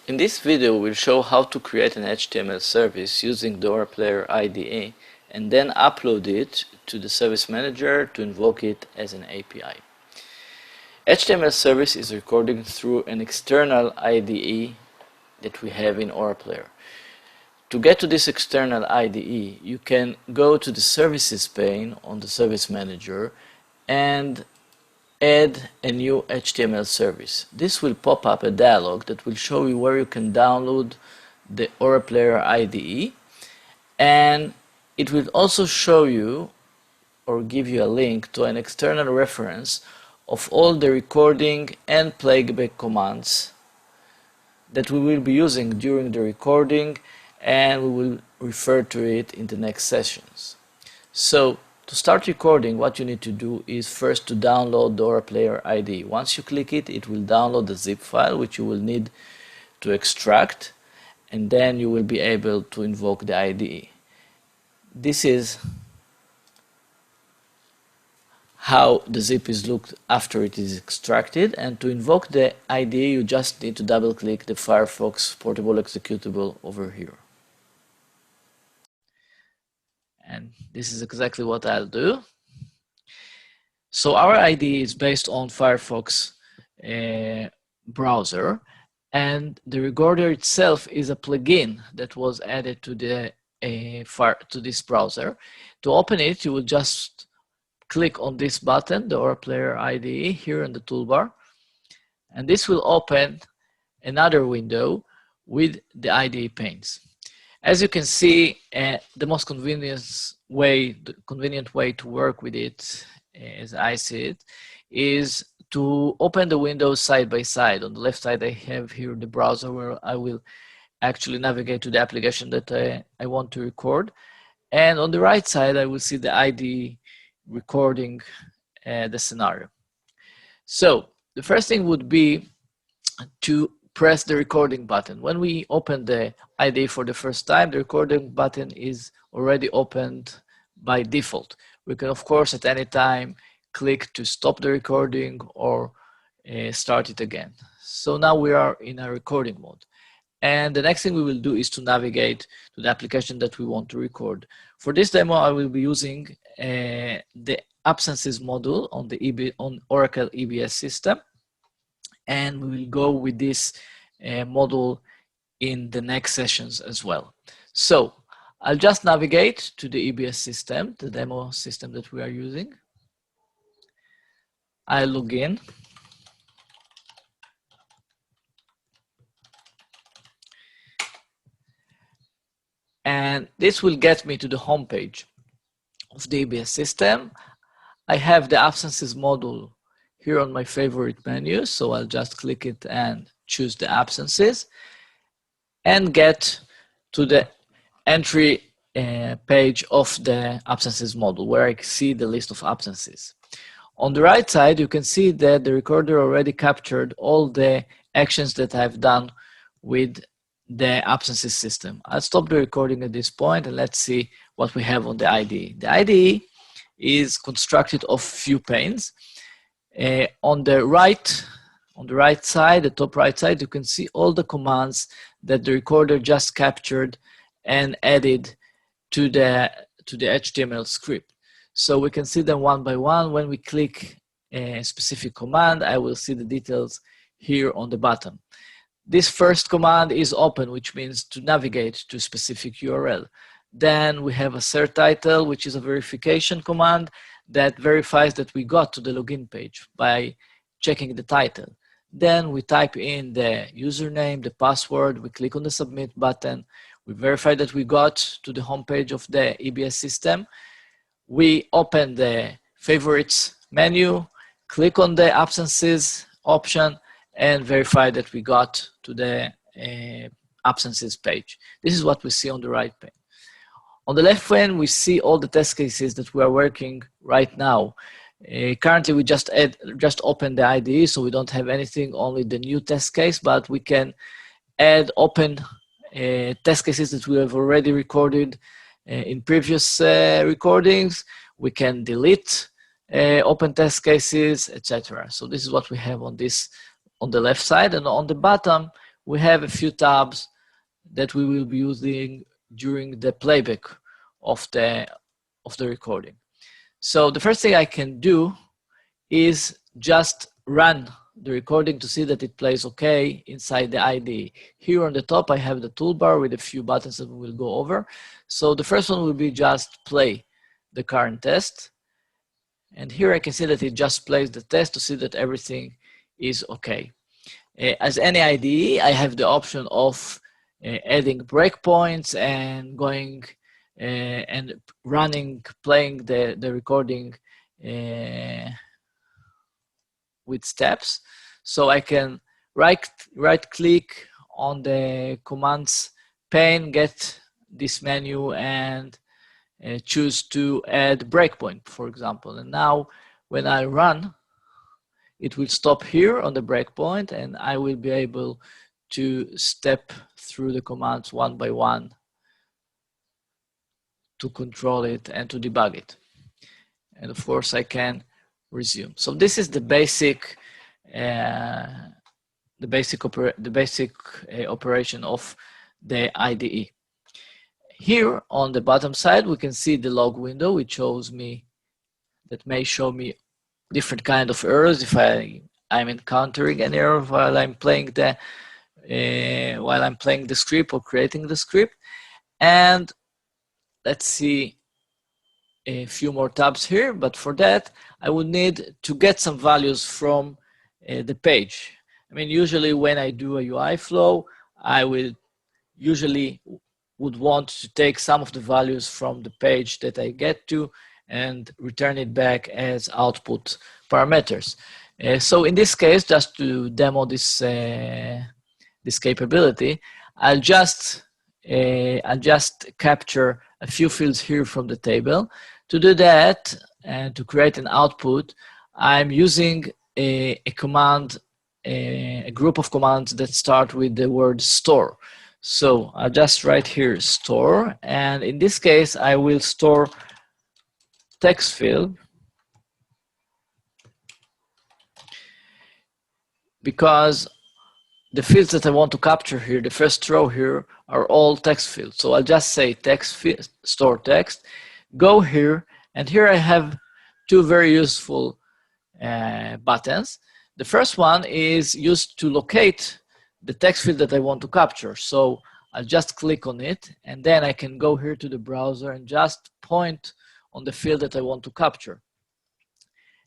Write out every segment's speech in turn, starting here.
In this video, we'll show how to create an HTML service using the Player IDE and then upload it to the Service Manager to invoke it as an API. HTML service is recording through an external IDE that we have in Player. To get to this external IDE, you can go to the Services pane on the Service Manager and add a new HTML service. This will pop up a dialog that will show you where you can download the Player IDE, and it will also show you or give you a link to an external reference of all the recording and playback commands that we will be using during the recording, and we will refer to it in the next sessions. So to start recording, what you need to do is first to download the Player IDE. Once you click it, it will download the zip file which you will need to extract, and then you will be able to invoke the IDE. This is how the zip is looked after it is extracted, and to invoke the IDE you just need to double click the Firefox portable executable over here. And this is exactly what I'll do. So our IDE is based on Firefox browser, and the recorder itself is a plugin that was added to this browser. To open it, you will just click on this button, the Player IDE, here in the toolbar, and this will open another window with the IDE panes. As you can see, the most convenient way to work with it, as I see it, is to open the windows side by side. On the left side, I have here the browser where I will actually navigate to the application that I want to record. And on the right side, I will see the IDE recording the scenario. So the first thing would be to press the recording button. When we open the IDE for the first time, the recording button is already opened by default. We can, of course, at any time click to stop the recording or start it again. So now we are in a recording mode. And the next thing we will do is to navigate to the application that we want to record. For this demo, I will be using the absences module on Oracle EBS system. And we will go with this model in the next sessions as well. So I'll just navigate to the EBS system, the demo system that we are using. I'll log in. And this will get me to the home page of the EBS system. I have the absences module here on my favorite menu, so I'll just click it and choose the absences and get to the entry page of the absences module where I see the list of absences. On the right side, you can see that the recorder already captured all the actions that I've done with the absences system. I'll stop the recording at this point and let's see what we have on the IDE. The IDE is constructed of few panes. On the right side, the top right side, you can see all the commands that the recorder just captured and added to the HTML script. So we can see them one by one. When we click a specific command, I will see the details here on the bottom. This first command is open, which means to navigate to a specific URL. Then we have a cert title, which is a verification command that verifies that we got to the login page by checking the title. Then we type in the username, the password, we click on the submit button, we verify that we got to the home page of the EBS system. We open the favorites menu, click on the absences option, and verify that we got to the absences page. This is what we see on the right pane. On the left pane, we see all the test cases that we are working right now. Currently, we just opened the IDE, so we don't have anything, only the new test case, but we can add open test cases that we have already recorded in previous recordings. We can delete open test cases, etc. So this is what we have on the left side, and on the bottom, we have a few tabs that we will be using during the playback of the recording. So the first thing I can do is just run the recording to see that it plays okay inside the IDE. Here on the top, I have the toolbar with a few buttons that we will go over. So the first one will be just play the current test. And here I can see that it just plays the test to see that everything is okay. As any IDE, I have the option of adding breakpoints and going and playing the recording with steps. So I can right click on the commands pane, get this menu, and choose to add breakpoint, for example. And now when I run, it will stop here on the breakpoint, and I will be able to step through the commands one by one to control it and to debug it. And of course, I can resume. So this is the basic operation of the IDE. Here on the bottom side, we can see the log window, which may show me different kind of errors if I'm encountering an error while I'm playing the script or creating the script. And let's see a few more tabs here, but for that I would need to get some values from the page. I mean, usually when I do a UI flow, I would want to take some of the values from the page that I get to and return it back as output parameters. So in this case, just to demo this capability, I'll just capture a few fields here from the table. To do that and to create an output, I'm using a command, a group of commands that start with the word store. So I'll just write here store, and in this case I will store text field, because the fields that I want to capture here, the first row here, are all text fields. So I'll just say text field, store text, go here, and here I have two very useful buttons. The first one is used to locate the text field that I want to capture. So I'll just click on it, and then I can go here to the browser and just point on the field that I want to capture.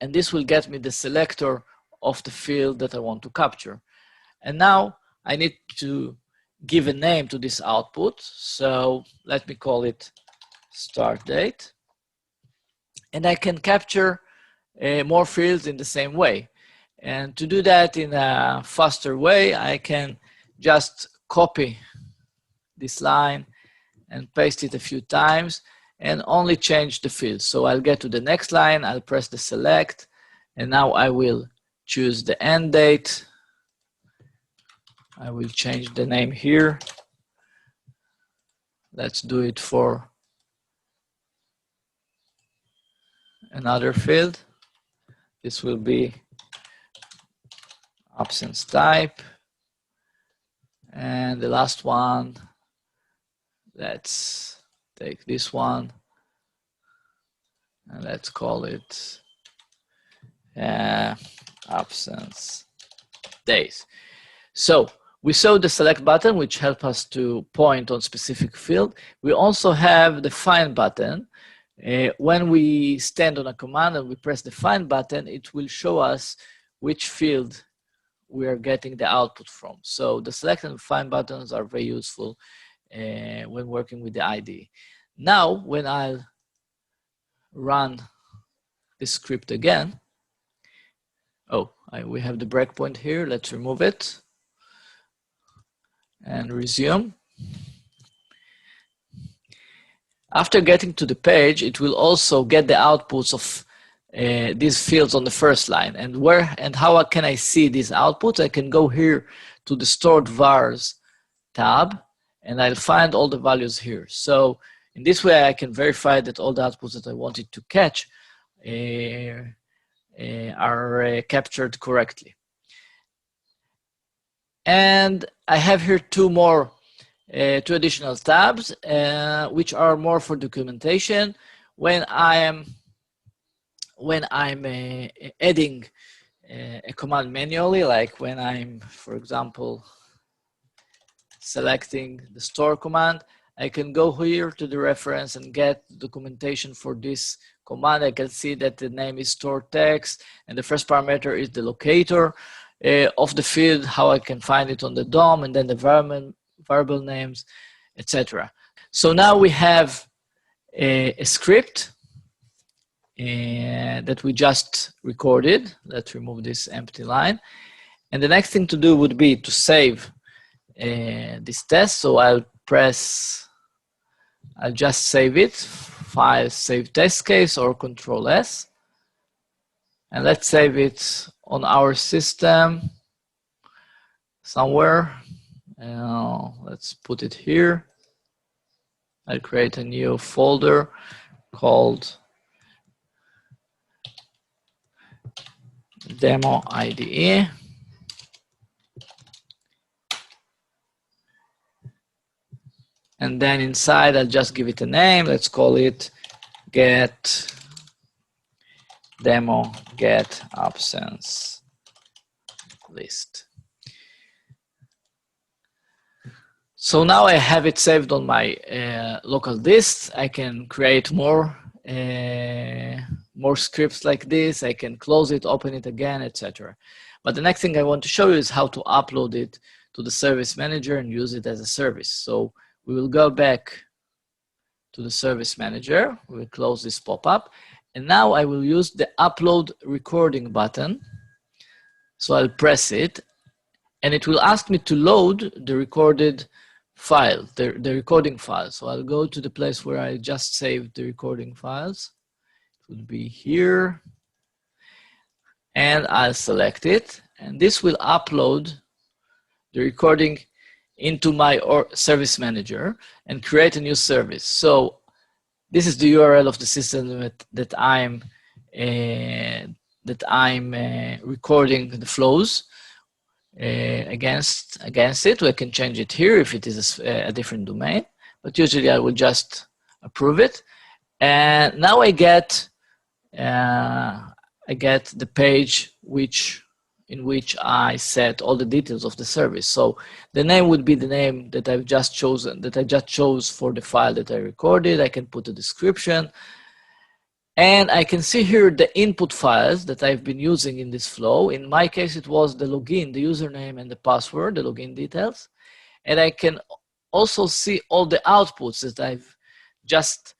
And this will get me the selector of the field that I want to capture. And now I need to give a name to this output. So let me call it start date. And I can capture more fields in the same way. And to do that in a faster way, I can just copy this line and paste it a few times and only change the field. So I'll get to the next line, I'll press the select, and now I will choose the end date. I will change the name here. Let's do it for another field. This will be absence type. And the last one, let's take this one and let's call it absence days. So we saw the select button, which helps us to point on specific field. We also have the find button. When we stand on a command and we press the find button, it will show us which field we are getting the output from. So the select and find buttons are very useful when working with the IDE. Now, when I'll run this script again, we have the breakpoint here. Let's remove it and resume. After getting to the page, it will also get the outputs of these fields on the first line. And how can I see these outputs? I can go here to the stored vars tab, and I'll find all the values here. So in this way, I can verify that all the outputs that I wanted to catch are captured correctly. And I have here two additional tabs, which are more for documentation. When I'm adding a command manually, like when I'm, for example, selecting the store command, I can go here to the reference and get documentation for this command. I can see that the name is store text, and the first parameter is the locator of the field, how I can find it on the DOM, and then the variable names, etc. So now we have a script that we just recorded. Let's remove this empty line. And the next thing to do would be to save this test. So I'll just save it, file save test case or Control S. And let's save it on our system somewhere. Let's put it here. I'll create a new folder called Demo IDE. And then inside, I'll just give it a name. Let's call it get demo get absence list. So now I have it saved on my local disk. I can create more scripts like this. I can close it, open it again, etc. But the next thing I want to show you is how to upload it to the service manager and use it as a service. So we will go back to the service manager. We will close this pop-up. And now I will use the upload recording button. So I'll press it, and it will ask me to load the recorded file, the recording file. So I'll go to the place where I just saved the recording files. It would be here. And I'll select it. And this will upload the recording into my service manager and create a new service. So this is the URL of the system that I'm recording the flows against it. We can change it here if it is a different domain, but usually I will just approve it. And now I get the page in which I set all the details of the service. So the name would be the name that I've just chosen, that I just chose for the file that I recorded. I can put a description. And I can see here the input files that I've been using in this flow. In my case, it was the login, the username and the password, the login details. And I can also see all the outputs that I've just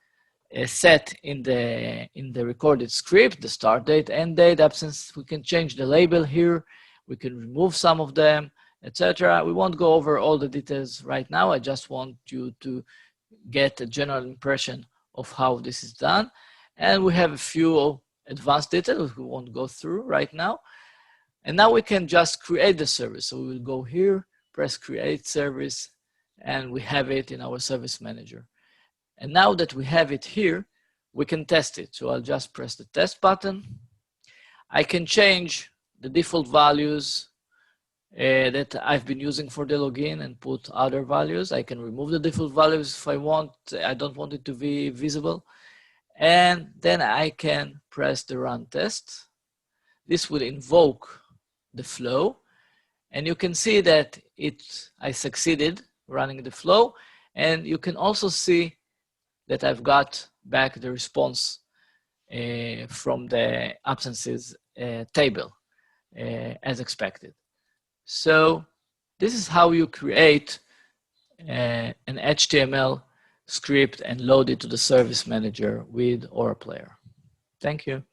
set in the recorded script, the start date, end date, absence. We can change the label here. We can remove some of them, etc. We won't go over all the details right now. I just want you to get a general impression of how this is done. And we have a few advanced details we won't go through right now. And now we can just create the service. So we will go here, press create service, and we have it in our service manager. And now that we have it here, we can test it. So I'll just press the test button. I can change the default values that I've been using for the login and put other values. I can remove the default values if I want. I don't want it to be visible. And then I can press the run test. This will invoke the flow. And you can see that I succeeded running the flow. And you can also see that I've got back the response from the absences table as expected. So this is how you create an HTML script and load it to the service manager with Aura Player. Thank you.